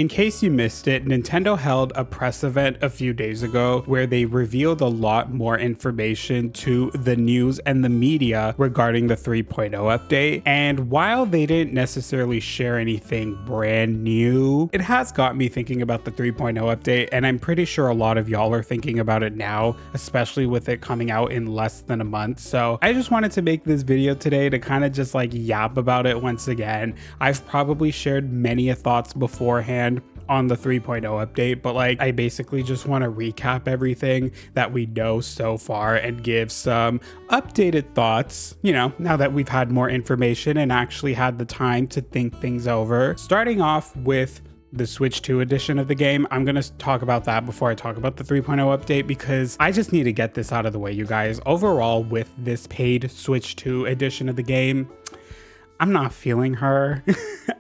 In case you missed it, Nintendo held a press event a few days ago where they revealed a lot more information to the news and the media regarding the 3.0 update. And while they didn't necessarily share anything brand new, it has got me thinking about the 3.0 update, and I'm pretty sure a lot of y'all are thinking about it now, especially with it coming out in less than a month. So I just wanted to make this video today to kind of just like yap about it once again. I've probably shared many thoughts beforehand on the 3.0 update, but like I basically just want to recap everything that we know so far and give some updated thoughts, you know, now that we've had more information and actually had the time to think things over. Starting off with the Switch 2 edition of the game. I'm going to talk about that before I talk about the 3.0 update, because I just need to get this out of the way, you guys. Overall, with this paid Switch 2 edition of the game, I'm not feeling her,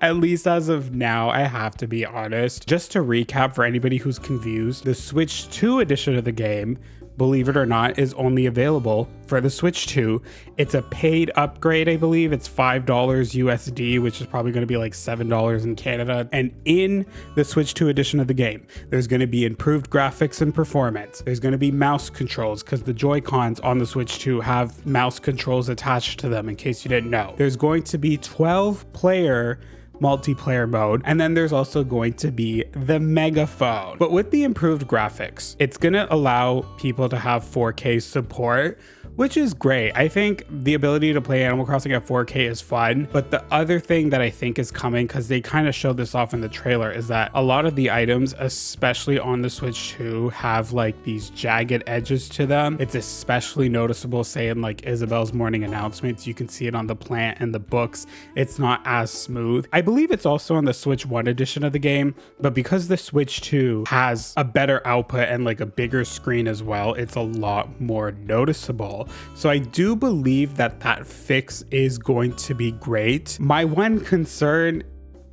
at least as of now, I have to be honest. Just to recap for anybody who's confused, the Switch 2 edition of the game, believe it or not, is only available for the Switch 2. It's a paid upgrade, I believe. It's $5 USD, which is probably going to be like $7 in Canada. And in the Switch 2 edition of the game, there's going to be improved graphics and performance. There's going to be mouse controls, because the Joy-Cons on the Switch 2 have mouse controls attached to them, in case you didn't know. There's going to be 12-player multiplayer mode, and then there's also going to be the megaphone. But with the improved graphics, it's going to allow people to have 4K support, which is great. I think the ability to play Animal Crossing at 4K is fun, but the other thing that I think is coming, because they kind of showed this off in the trailer, is that a lot of the items, especially on the Switch 2, have like these jagged edges to them. It's especially noticeable, say in like Isabel's morning announcements. You can see it on the plant and the books. It's not as smooth. I believe it's also on the Switch 1 edition of the game, but because the Switch 2 has a better output and like a bigger screen as well, it's a lot more noticeable. So I do believe that that fix is going to be great. My one concern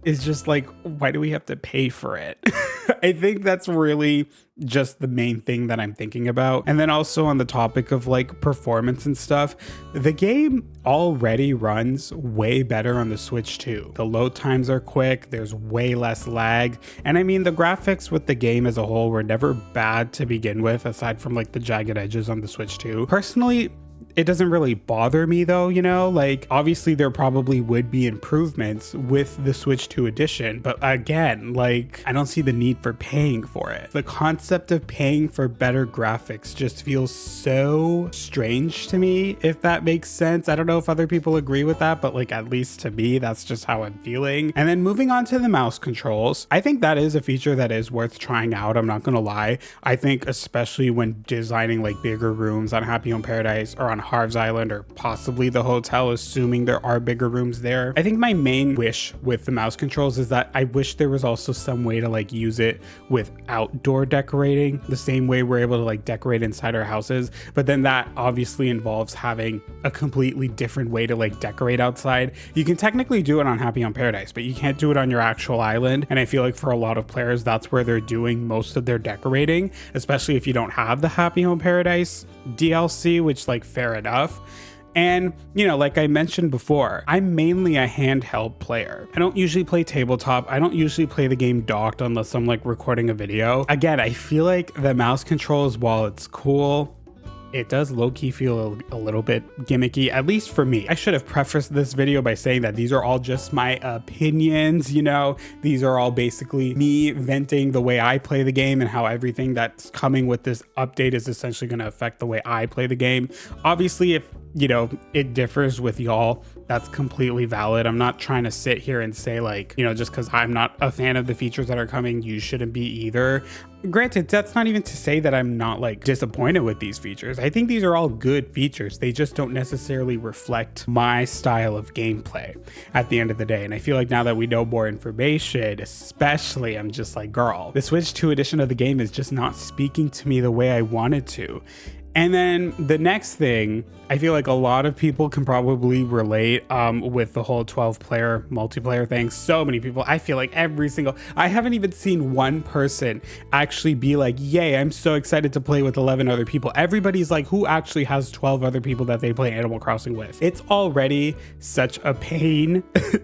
is just like, why do we have to pay for it? I think that's really just the main thing that I'm thinking about. And then also on the topic of like performance and stuff, the game already runs way better on the Switch 2. The load times are quick, there's way less lag. And I mean, the graphics with the game as a whole were never bad to begin with, aside from like the jagged edges on the Switch 2. Personally, it doesn't really bother me though, you know, like obviously there probably would be improvements with the Switch 2 edition, but again, like I don't see the need for paying for it. The concept of paying for better graphics just feels so strange to me, if that makes sense. I don't know if other people agree with that, but like at least to me, that's just how I'm feeling. And then moving on to the mouse controls, I think that is a feature that is worth trying out. I'm not gonna lie. I think especially when designing like bigger rooms on Happy Home Paradise or on Harv's Island, or possibly the hotel, assuming there are bigger rooms there. I think my main wish with the mouse controls is that I wish there was also some way to like use it with outdoor decorating, the same way we're able to like decorate inside our houses. But then that obviously involves having a completely different way to like decorate outside. You can technically do it on Happy Home Paradise, but you can't do it on your actual island. And I feel like for a lot of players, that's where they're doing most of their decorating, especially if you don't have the Happy Home Paradise DLC, which like fair enough. And, you know, like I mentioned before, I'm mainly a handheld player. I don't usually play tabletop. I don't usually play the game docked unless I'm like recording a video. Again, I feel like the mouse controls, while it's cool, it does low-key feel a little bit gimmicky, at least for me. I should have prefaced this video by saying that these are all just my opinions, you know? These are all basically me venting the way I play the game and how everything that's coming with this update is essentially going to affect the way I play the game. Obviously, if, you know, it differs with y'all, that's completely valid. I'm not trying to sit here and say like, you know, just because I'm not a fan of the features that are coming, you shouldn't be either. Granted, that's not even to say that I'm not like disappointed with these features. I think these are all good features. They just don't necessarily reflect my style of gameplay at the end of the day. And I feel like now that we know more information, especially, I'm just like, girl, the Switch 2 edition of the game is just not speaking to me the way I wanted to. And then the next thing, I feel like a lot of people can probably relate with the whole 12-player multiplayer thing. So many people, I feel like I haven't even seen one person actually be like, yay, I'm so excited to play with 11 other people. Everybody's like, who actually has 12 other people that they play Animal Crossing with? It's already such a pain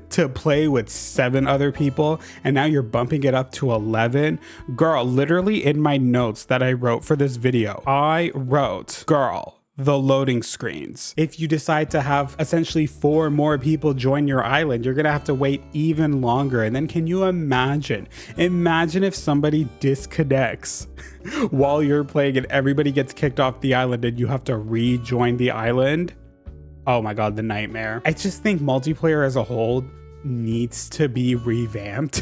to play with 7 other people, and now you're bumping it up to 11. Girl, literally in my notes that I wrote for this video, I wrote, girl, the loading screens. If you decide to have essentially 4 more people join your island, you're gonna have to wait even longer. And then can you imagine if somebody disconnects while you're playing and everybody gets kicked off the island and you have to rejoin the island? Oh my God, the nightmare. I just think multiplayer as a whole needs to be revamped.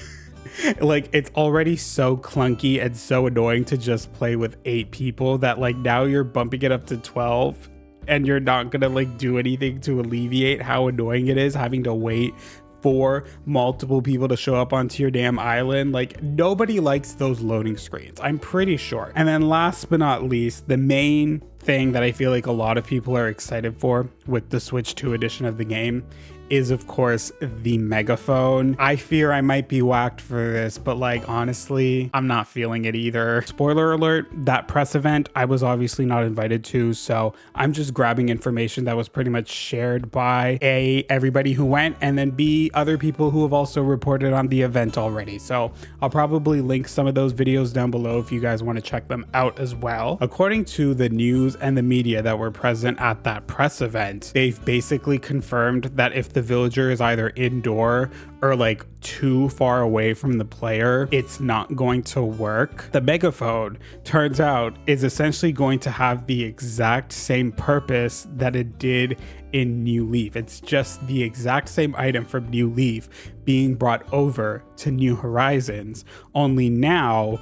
Like, it's already so clunky and so annoying to just play with 8 people that like now you're bumping it up to 12 and you're not gonna like do anything to alleviate how annoying it is having to wait for multiple people to show up onto your damn island. Like, nobody likes those loading screens, I'm pretty sure. And then last but not least, the main thing that I feel like a lot of people are excited for with the Switch 2 edition of the game is, of course, the megaphone. I fear I might be whacked for this, but like, honestly, I'm not feeling it either. Spoiler alert, that press event, I was obviously not invited to, so I'm just grabbing information that was pretty much shared by A, everybody who went, and then B, other people who have also reported on the event already. So I'll probably link some of those videos down below if you guys want to check them out as well. According to the news and the media that were present at that press event, they've basically confirmed that if the villager is either indoor or like too far away from the player, it's not going to work. The megaphone, turns out, is essentially going to have the exact same purpose that it did in New Leaf. It's just the exact same item from New Leaf being brought over to New Horizons, only now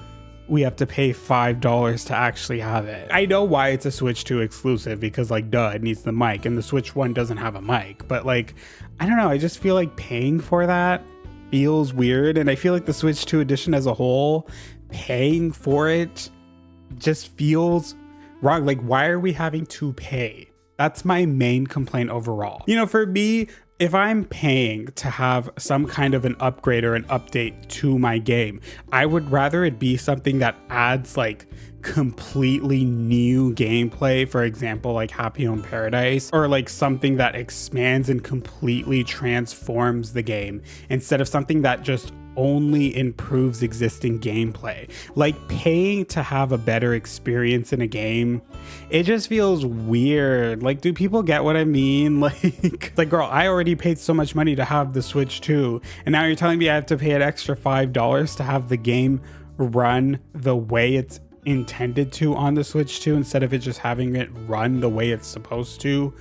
we have to pay $5 to actually have it. I know why it's a Switch 2 exclusive, because like, duh, it needs the mic, and the Switch 1 doesn't have a mic, but like, I don't know, I just feel like paying for that feels weird, and I feel like the Switch 2 edition as a whole, paying for it just feels wrong. Like, why are we having to pay? That's my main complaint overall. You know, for me, if I'm paying to have some kind of an upgrade or an update to my game, I would rather it be something that adds like completely new gameplay, for example, like Happy Home Paradise, or like something that expands and completely transforms the game, instead of something that just only improves existing gameplay. Like, paying to have a better experience in a game, it just feels weird. Like, do people get what I mean? Like, girl, I already paid so much money to have the Switch 2, and now you're telling me I have to pay an extra $5 to have the game run the way it's intended to on the Switch 2, instead of it just having it run the way it's supposed to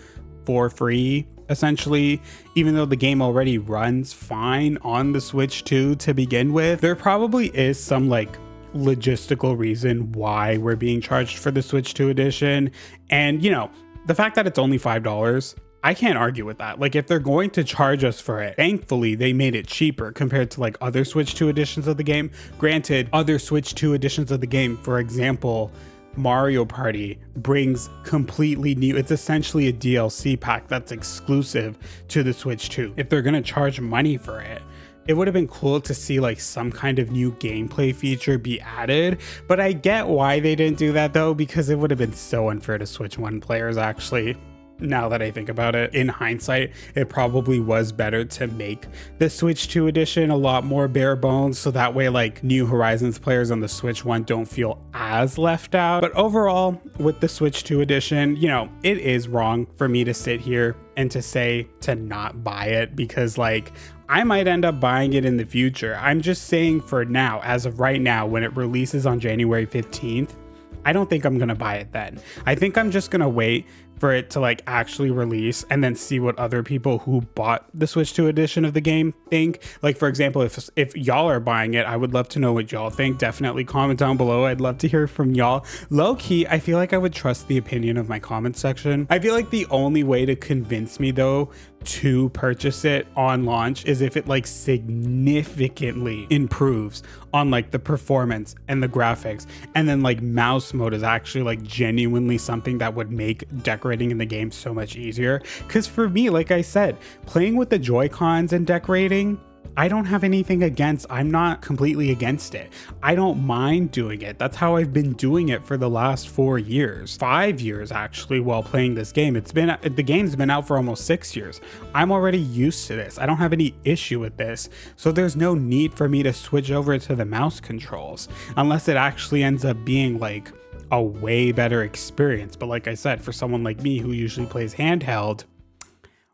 for free, essentially, even though the game already runs fine on the Switch 2 to begin with. There probably is some like logistical reason why we're being charged for the Switch 2 edition, and you know, the fact that it's only $5, I can't argue with that. Like, if they're going to charge us for it, thankfully they made it cheaper compared to like other Switch 2 editions of the game. Granted, other Switch 2 editions of the game, for example, Mario Party, brings completely new, it's essentially a DLC pack that's exclusive to the Switch 2. If they're gonna charge money for it, it would have been cool to see like some kind of new gameplay feature be added, but I get why they didn't do that though, because it would have been so unfair to Switch 1 players actually. Now that I think about it, in hindsight, it probably was better to make the Switch 2 edition a lot more bare bones, so that way like New Horizons players on the Switch 1 don't feel as left out. But overall, with the Switch 2 edition, you know, it is wrong for me to sit here and to say to not buy it, because like, I might end up buying it in the future. I'm just saying for now, as of right now, when it releases on January 15th, I don't think I'm gonna buy it then. I think I'm just gonna wait for it to like actually release and then see what other people who bought the Switch 2 edition of the game think. Like, for example, if y'all are buying it, I would love to know what y'all think. Definitely comment down below. I'd love to hear from y'all. Low key, I feel like I would trust the opinion of my comment section. I feel like the only way to convince me though to purchase it on launch is if it like significantly improves on like the performance and the graphics, and then like mouse mode is actually like genuinely something that would make decorating in the game so much easier. Because for me, like I said, playing with the Joy-Cons and decorating, I don't have anything against. I'm not completely against it. I don't mind doing it. That's how I've been doing it for the last 4 years, 5 years actually, while playing this game. The game's been out for almost 6 years. I'm already used to this. I don't have any issue with this. So there's no need for me to switch over to the mouse controls unless it actually ends up being like a way better experience. But like I said, for someone like me who usually plays handheld,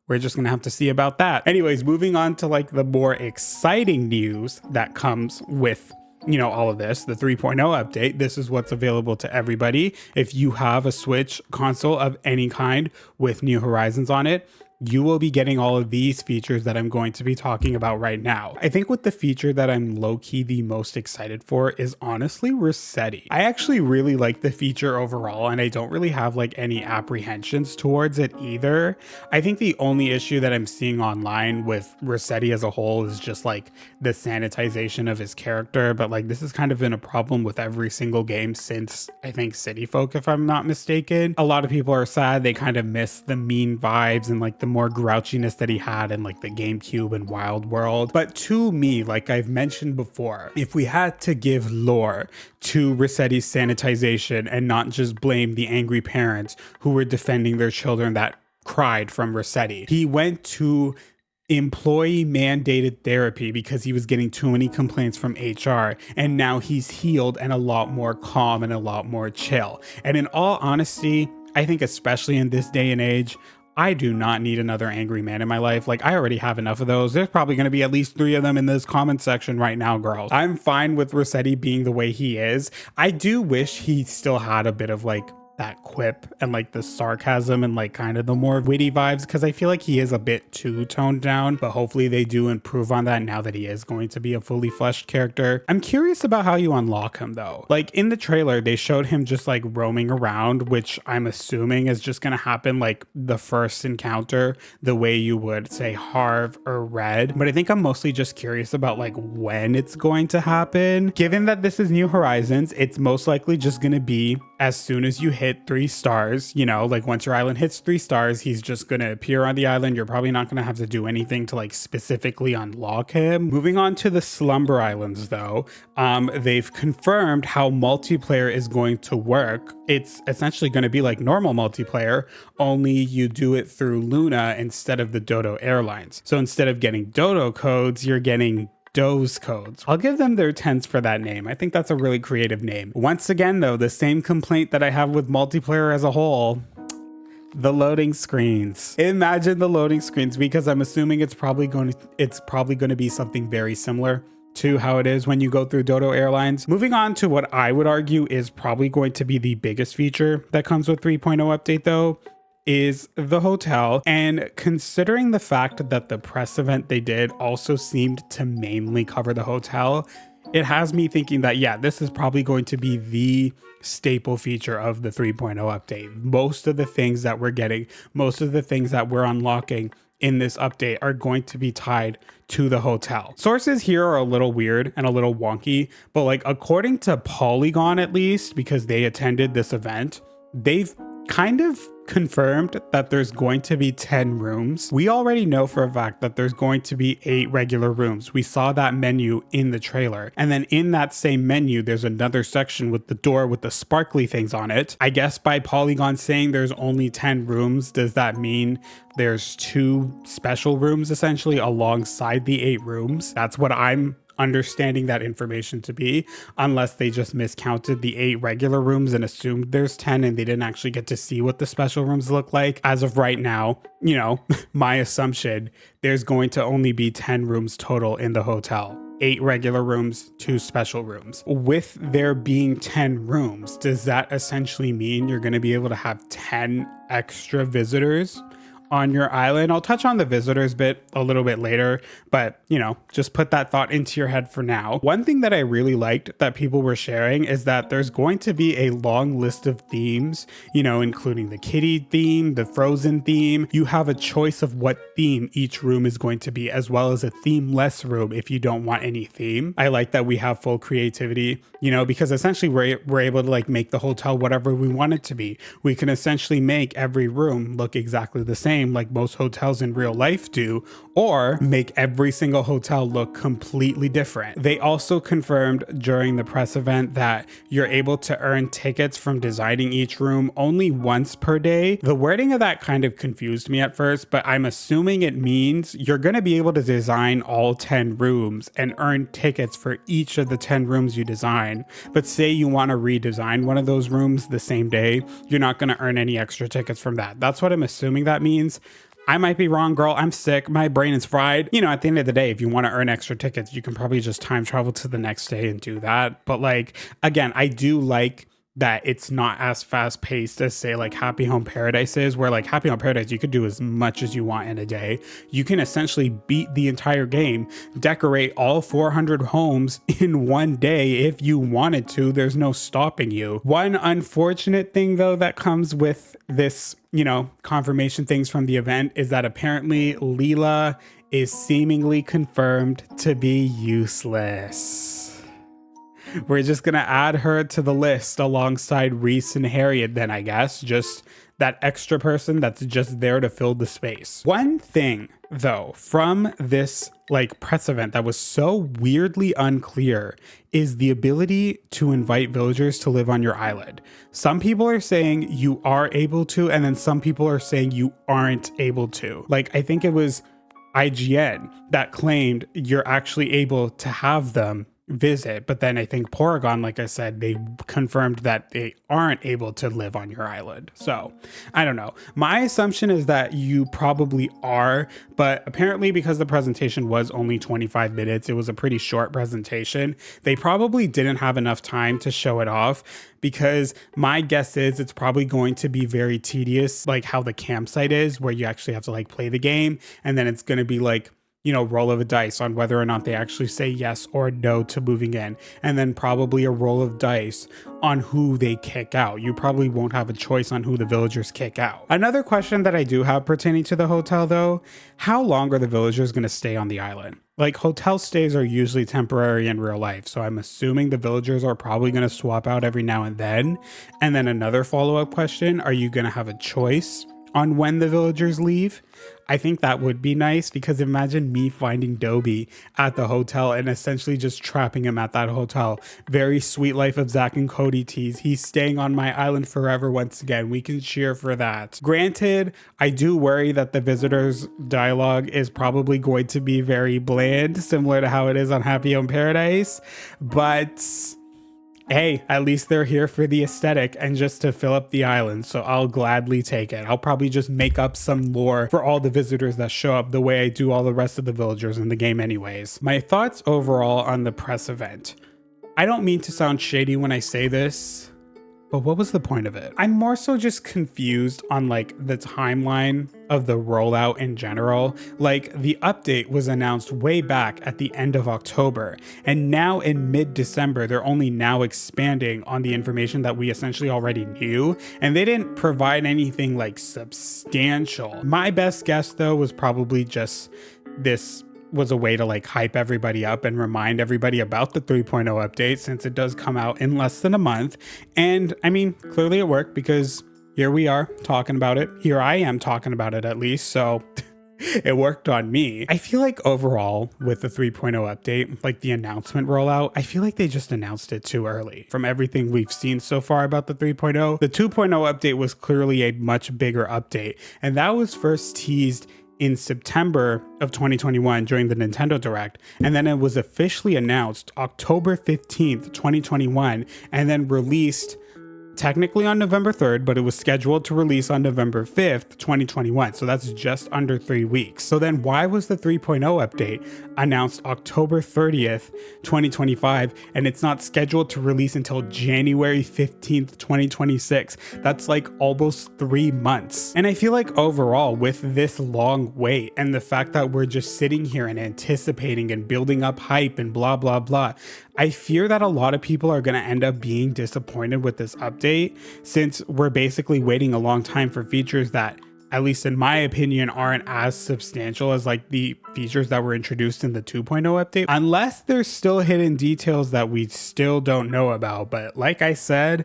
we're just gonna have to see about that. Anyways, moving on to like the more exciting news that comes with, you know, all of this, the 3.0 update. This is what's available to everybody. If you have a Switch console of any kind with New Horizons on it, you will be getting all of these features that I'm going to be talking about right now. I think with the feature that I'm low-key the most excited for is honestly Resetti. I actually really like the feature overall, and I don't really have like any apprehensions towards it either. I think the only issue that I'm seeing online with Resetti as a whole is just like the sanitization of his character, but like this has kind of been a problem with every single game since I think City Folk, if I'm not mistaken. A lot of people are sad they kind of miss the mean vibes and like the more grouchiness that he had in like the GameCube and Wild World. But to me, like I've mentioned before, if we had to give lore to Resetti's sanitization and not just blame the angry parents who were defending their children that cried from Resetti, he went to employee mandated therapy because he was getting too many complaints from HR, and now he's healed and a lot more calm and a lot more chill. And in all honesty, I think especially in this day and age, I do not need another angry man in my life. Like, I already have enough of those. There's probably going to be at least 3 of them in this comment section right now, girls. I'm fine with Resetti being the way he is. I do wish he still had a bit of like that quip and like the sarcasm and like kind of the more witty vibes, because I feel like he is a bit too toned down, but hopefully they do improve on that now that he is going to be a fully fleshed character. I'm curious about how you unlock him though. Like in the trailer, they showed him just like roaming around, which I'm assuming is just gonna happen like the first encounter, the way you would say Harv or Red. But I think I'm mostly just curious about like when it's going to happen. Given that this is New Horizons, it's most likely just gonna be as soon as you hit 3 stars, you know, like once your island hits 3 stars, he's just gonna appear on the island. You're probably not gonna have to do anything to like specifically unlock him. Moving on to the Slumber Islands though, they've confirmed how multiplayer is going to work. It's essentially gonna be like normal multiplayer, only you do it through Luna instead of the Dodo Airlines. So instead of getting Dodo codes, you're getting Doze codes. I'll give them their 10s for that name. I think that's a really creative name. Once again though, the same complaint that I have with multiplayer as a whole, the loading screens. Imagine the loading screens, because I'm assuming it's probably going to be something very similar to how it is when you go through Dodo Airlines. Moving on to what I would argue is probably going to be the biggest feature that comes with 3.0 update though, is the hotel. And considering the fact that the press event they did also seemed to mainly cover the hotel, it has me thinking that, yeah, this is probably going to be the staple feature of the 3.0 update. Most of the things that we're getting, most of the things that we're unlocking in this update are going to be tied to the hotel. Sources here are a little weird and a little wonky, but like according to Polygon at least, because they attended this event, they've kind of confirmed that there's going to be 10 rooms. We already know for a fact that there's going to be 8 regular rooms. We saw that menu in the trailer. And then in that same menu, there's another section with the door with the sparkly things on it. I guess by Polygon saying there's only 10 rooms, does that mean there's 2 special rooms essentially alongside the 8 rooms? That's what I'm understanding that information to be, unless they just miscounted the 8 regular rooms and assumed there's 10 and they didn't actually get to see what the special rooms look like. As of right now, you know, my assumption, there's going to only be 10 rooms total in the hotel. 8 regular rooms, 2 special rooms. With there being 10 rooms, does that essentially mean you're going to be able to have 10 extra visitors on your island? I'll touch on the visitors bit a little bit later, but just put that thought into your head for now. One thing that I really liked that people were sharing is that there's going to be a long list of themes, including the kitty theme, the frozen theme. You have a choice of what theme each room is going to be, as well as a themeless room if you don't want any theme. I like that we have full creativity, because essentially we're able to like make the hotel whatever we want it to be. We can essentially make every room look exactly the same like most hotels in real life do, or make every single hotel look completely different. They also confirmed during the press event that you're able to earn tickets from designing each room only once per day. The wording of that kind of confused me at first, but I'm assuming it means you're going to be able to design all 10 rooms and earn tickets for each of the 10 rooms you design. But say you want to redesign one of those rooms the same day, you're not going to earn any extra tickets from that. That's what I'm assuming that means. I might be wrong, girl. I'm sick. My brain is fried. At the end of the day, if you want to earn extra tickets, you can probably just time travel to the next day and do that. But again, I do like that it's not as fast paced as say like Happy Home Paradise is, where like Happy Home Paradise, you could do as much as you want in a day. You can essentially beat the entire game, decorate all 400 homes in one day if you wanted to. There's no stopping you. One unfortunate thing though that comes with this, confirmation things from the event is that apparently Leela is seemingly confirmed to be useless. We're just going to add her to the list alongside Reese and Harriet then, I guess. Just that extra person that's just there to fill the space. One thing, though, from this press event that was so weirdly unclear is the ability to invite villagers to live on your island. Some people are saying you are able to, and then some people are saying you aren't able to. I think it was IGN that claimed you're actually able to have them visit, but then I think Porygon, like I said, they confirmed that they aren't able to live on your island. So I don't know. My assumption is that you probably are, but apparently because the presentation was only 25 minutes, it was a pretty short presentation. They probably didn't have enough time to show it off, because my guess is it's probably going to be very tedious, like how the campsite is, where you actually have to play the game, and then it's going to be roll of a dice on whether or not they actually say yes or no to moving in, and then probably a roll of dice on who they kick out. You probably won't have a choice on who the villagers kick out. Another question that I do have pertaining to the hotel though, how long are the villagers going to stay on the island? Hotel stays are usually temporary in real life, so I'm assuming the villagers are probably going to swap out every now and then. And then another follow-up question, are you going to have a choice on when the villagers leave? I think that would be nice, because imagine me finding Dobie at the hotel and essentially just trapping him at that hotel. Very sweet life of Zach and Cody tease. He's staying on my island forever once again. We can cheer for that. Granted, I do worry that the visitors' dialogue is probably going to be very bland, similar to how it is on Happy Home Paradise, but hey, at least they're here for the aesthetic and just to fill up the island, so I'll gladly take it. I'll probably just make up some lore for all the visitors that show up the way I do all the rest of the villagers in the game anyways. My thoughts overall on the press event. I don't mean to sound shady when I say this, but what was the point of it? I'm more so just confused on the timeline of the rollout in general. The update was announced way back at the end of October, and now in mid-December, they're only now expanding on the information that we essentially already knew, and they didn't provide anything substantial. My best guess though was probably just this was a way to hype everybody up and remind everybody about the 3.0 update, since it does come out in less than a month. And I mean, clearly it worked, because here we are talking about it. Here I am talking about it at least. So it worked on me. I feel overall with the 3.0 update, the announcement rollout, I feel they just announced it too early. From everything we've seen so far about the 3.0, the 2.0 update was clearly a much bigger update. And that was first teased in September of 2021 during the Nintendo Direct, and then it was officially announced October 15th, 2021, and then released technically on November 3rd, but it was scheduled to release on November 5th, 2021. So that's just under 3 weeks. So then why was the 3.0 update announced October 30th, 2025, and it's not scheduled to release until January 15th, 2026? That's like almost 3 months. And I feel like overall, with this long wait and the fact that we're just sitting here and anticipating and building up hype and blah, blah, blah, I fear that a lot of people are going to end up being disappointed with this update, since we're basically waiting a long time for features that, at least in my opinion, aren't as substantial as like the features that were introduced in the 2.0 update, unless there's still hidden details that we still don't know about. But like I said,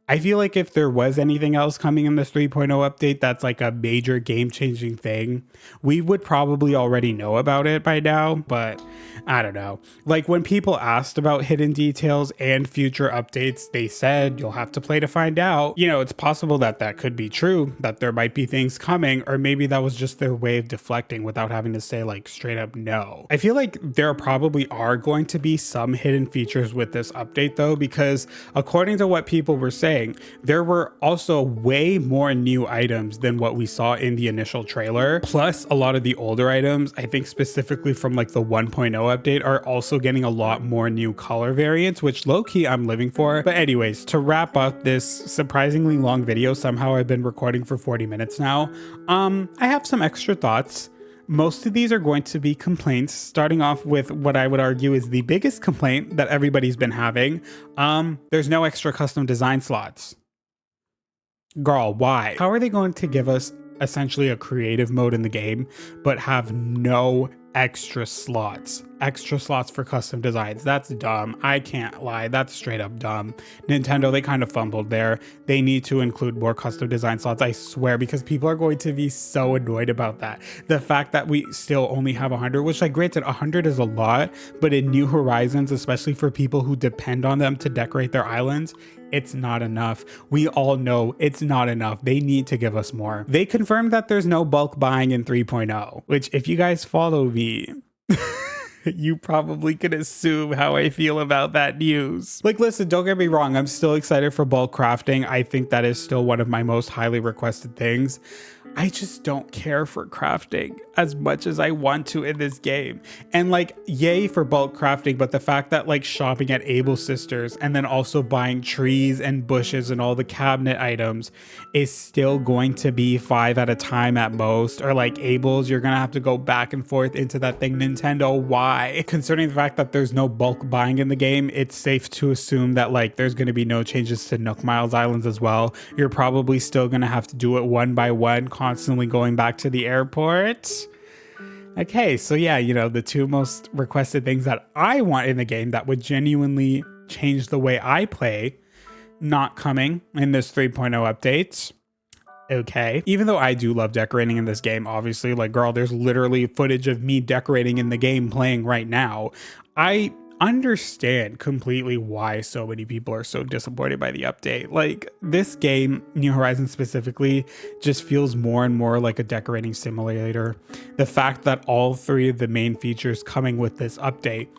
I feel like if there was anything else coming in this 3.0 update that's like a major game-changing thing, we would probably already know about it by now, but I don't know. Like when people asked about hidden details and future updates, they said you'll have to play to find out. You know, it's possible that that could be true, that there might be things coming, or maybe that was just their way of deflecting without having to say like straight up no. I feel like there probably are going to be some hidden features with this update though, because according to what people were saying, there were also way more new items than what we saw in the initial trailer. Plus, a lot of the older items, I think specifically from like the 1.0 update, are also getting a lot more new color variants, which low-key I'm living for. But anyways, to wrap up this surprisingly long video, somehow I've been recording for 40 minutes now, I have some extra thoughts. Most of these are going to be complaints, starting off with what I would argue is the biggest complaint that everybody's been having. There's no extra custom design slots. Girl, why? How are they going to give us essentially a creative mode in the game, but have no extra slots for custom designs? That's dumb. I can't lie. That's straight up dumb. Nintendo, they kind of fumbled there. They need to include more custom design slots, I swear, because people are going to be so annoyed about that. The fact that we still only have 100, which, like, granted, 100 is a lot, but in New Horizons, especially for people who depend on them to decorate their islands, it's not enough. We all know it's not enough. They need to give us more. They confirmed that there's no bulk buying in 3.0, which, if you guys follow me, you probably can assume how I feel about that news. Like, listen, don't get me wrong. I'm still excited for bulk crafting. I think that is still one of my most highly requested things. I just don't care for crafting as much as I want to in this game. And like, yay for bulk crafting, but the fact that like shopping at Able Sisters and then also buying trees and bushes and all the cabinet items is still going to be 5 at a time at most, or like Able's, you're gonna have to go back and forth into that thing. Nintendo, why? Concerning the fact that there's no bulk buying in the game, it's safe to assume that like there's gonna be no changes to Nook Miles Islands as well. You're probably still gonna have to do it one by one, constantly going back to the airport. Okay, so yeah, you know, the two most requested things that I want in the game that would genuinely change the way I play, not coming in this 3.0 update. Okay, even though I do love decorating in this game, obviously, like, girl, there's literally footage of me decorating in the game playing right now. I understand completely why so many people are so disappointed by the update. Like, this game, New Horizons specifically, just feels more and more like a decorating simulator. The fact that all 3 of the main features coming with this update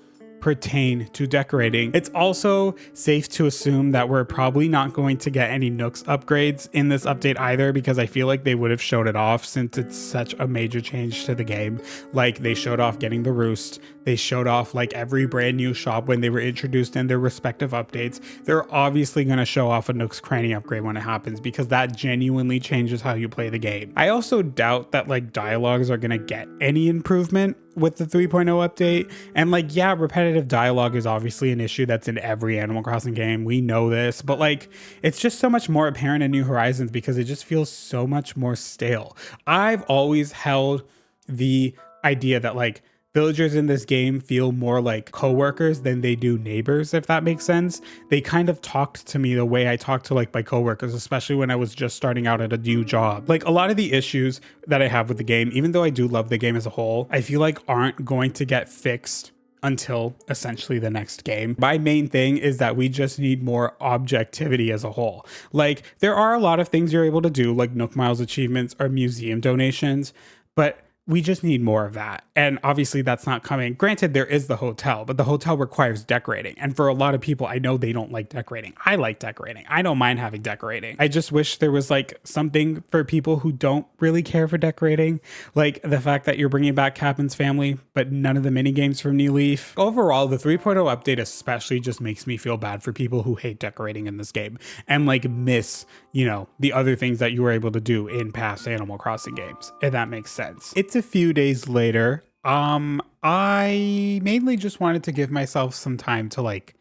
pertain to decorating. It's also safe to assume that we're probably not going to get any Nooks upgrades in this update either, because I feel like they would have shown it off since it's such a major change to the game. Like, they showed off getting the roost. They showed off like every brand new shop when they were introduced in their respective updates. They're obviously going to show off a Nook's Cranny upgrade when it happens, because that genuinely changes how you play the game. I also doubt that like dialogues are going to get any improvement with the 3.0 update. And like, yeah, repetitive dialogue is obviously an issue that's in every Animal Crossing game. We know this, but like, it's just so much more apparent in New Horizons because it just feels so much more stale. I've always held the idea that like villagers in this game feel more like coworkers than they do neighbors, if that makes sense. They kind of talked to me the way I talk to like my coworkers, especially when I was just starting out at a new job. Like, a lot of the issues that I have with the game, even though I do love the game as a whole, I feel like aren't going to get fixed until essentially the next game. My main thing is that we just need more objectivity as a whole. Like, there are a lot of things you're able to do, like Nook Miles achievements or museum donations, but we just need more of that. And obviously that's not coming. Granted, there is the hotel, but the hotel requires decorating. And for a lot of people, I know they don't like decorating. I like decorating. I don't mind having decorating. I just wish there was like something for people who don't really care for decorating. Like the fact that you're bringing back Captain's Family, but none of the mini games from New Leaf. Overall, the 3.0 update especially just makes me feel bad for people who hate decorating in this game and like miss, the other things that you were able to do in past Animal Crossing games, if that makes sense. It's a few days later. I mainly just wanted to give myself some time to like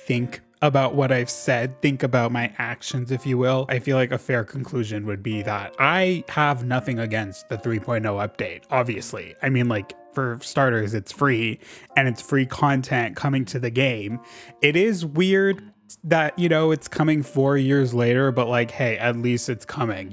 think about what I've said, think about my actions, if you will. I feel like a fair conclusion would be that I have nothing against the 3.0 update, obviously. I mean, like, for starters, it's free and it's free content coming to the game. It is weird that, it's coming 4 years later, but like, hey, at least it's coming,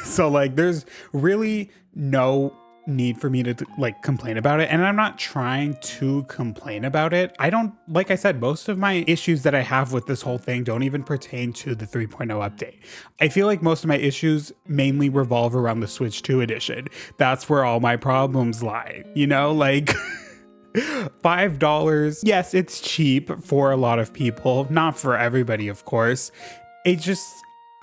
So like, there's really no need for me to like complain about it, and I'm not trying to complain about it. I don't, like I said, most of my issues that I have with this whole thing don't even pertain to the 3.0 update. I feel like most of my issues mainly revolve around the Switch 2 edition. That's where all my problems lie, like $5. Yes, it's cheap for a lot of people, not for everybody, of course.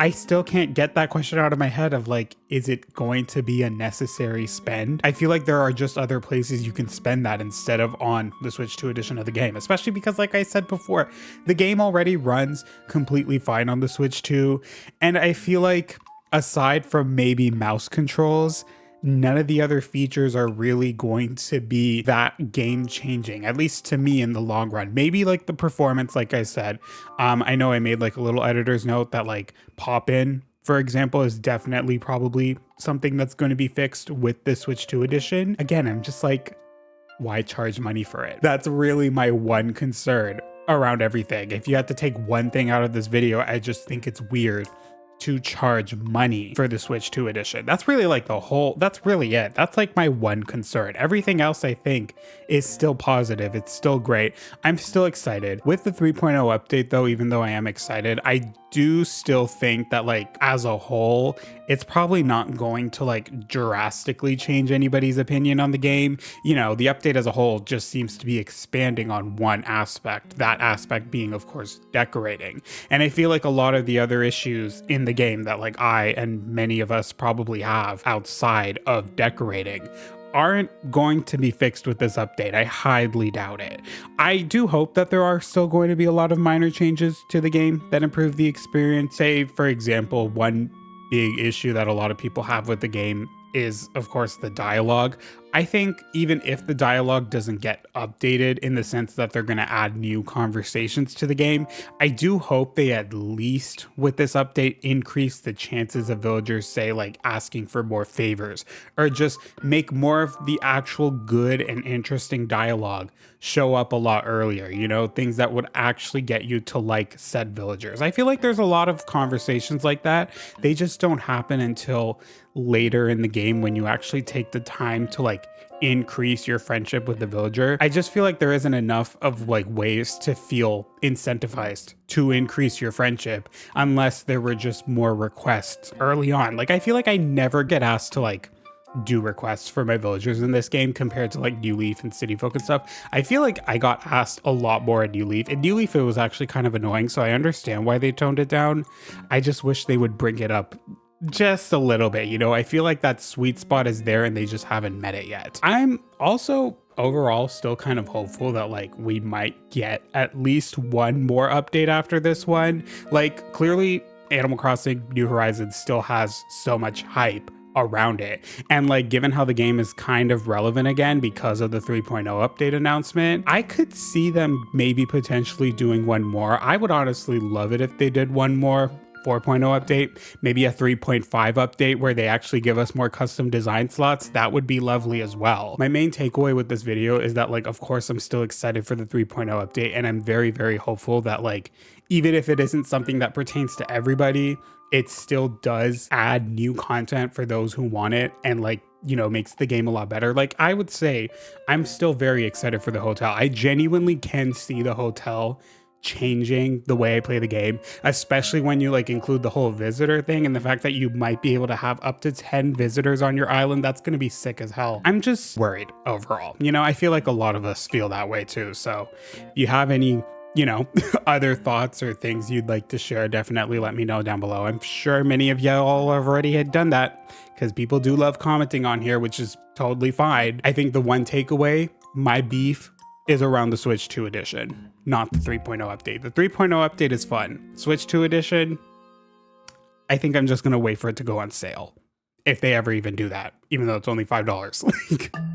I still can't get that question out of my head of like, is it going to be a necessary spend? I feel like there are just other places you can spend that instead of on the Switch 2 edition of the game, especially because like I said before, the game already runs completely fine on the Switch 2. And I feel like aside from maybe mouse controls, none of the other features are really going to be that game changing, at least to me in the long run. Maybe like the performance, like I said, I know I made like a little editor's note that like pop-in, for example, is definitely probably something that's going to be fixed with the Switch 2 edition. Again, I'm just like, why charge money for it? That's really my one concern around everything. If you had to take one thing out of this video, I just think it's weird to charge money for the Switch 2 edition. That's really like that's really it. That's like my one concern. Everything else I think is still positive. It's still great. I'm still excited. With the 3.0 update though, even though I am excited, I do still think that like as a whole, it's probably not going to like drastically change anybody's opinion on the game. The update as a whole just seems to be expanding on one aspect, that aspect being of course decorating. And I feel like a lot of the other issues in the game that like I and many of us probably have outside of decorating aren't going to be fixed with this update. I highly doubt it. I do hope that there are still going to be a lot of minor changes to the game that improve the experience. Say, for example, one big issue that a lot of people have with the game is, of course, the dialogue. I think even if the dialogue doesn't get updated in the sense that they're going to add new conversations to the game, I do hope they at least with this update increase the chances of villagers, say, like asking for more favors or just make more of the actual good and interesting dialogue show up a lot earlier, things that would actually get you to like said villagers. I feel like there's a lot of conversations like that. They just don't happen until later in the game when you actually take the time to like increase your friendship with the villager. I just feel like there isn't enough of like ways to feel incentivized to increase your friendship unless there were just more requests early on. Like I feel like I never get asked to like do requests for my villagers in this game compared to like New Leaf and City Folk and stuff. I feel like I got asked a lot more at New Leaf. In New Leaf, it was actually kind of annoying, so I understand why they toned it down. I just wish they would bring it up just a little bit. I feel like that sweet spot is there and they just haven't met it yet. I'm also overall still kind of hopeful that like we might get at least one more update after this one. Like clearly Animal Crossing New Horizons still has so much hype around it, and like given how the game is kind of relevant again because of the 3.0 update announcement, I could see them maybe potentially doing one more. I would honestly love it if they did one more 4.0 update, maybe a 3.5 update where they actually give us more custom design slots. That would be lovely as well. My main takeaway with this video is that like, of course, I'm still excited for the 3.0 update, and I'm very, very hopeful that like, even if it isn't something that pertains to everybody, it still does add new content for those who want it and like, makes the game a lot better. Like I would say I'm still very excited for the hotel. I genuinely can see the hotel changing the way I play the game, especially when you like include the whole visitor thing and the fact that you might be able to have up to 10 visitors on your island. That's going to be sick as hell. I'm just worried overall. You know, I feel like a lot of us feel that way too. So if you have any, you know, other thoughts or things you'd like to share, definitely let me know down below. I'm sure many of y'all already had done that because people do love commenting on here, which is totally fine. I think the one takeaway, my beef is around the Switch 2 edition, not the 3.0 update. The 3.0 update is fun. Switch 2 edition, I think I'm just gonna wait for it to go on sale. If they ever even do that, even though it's only $5.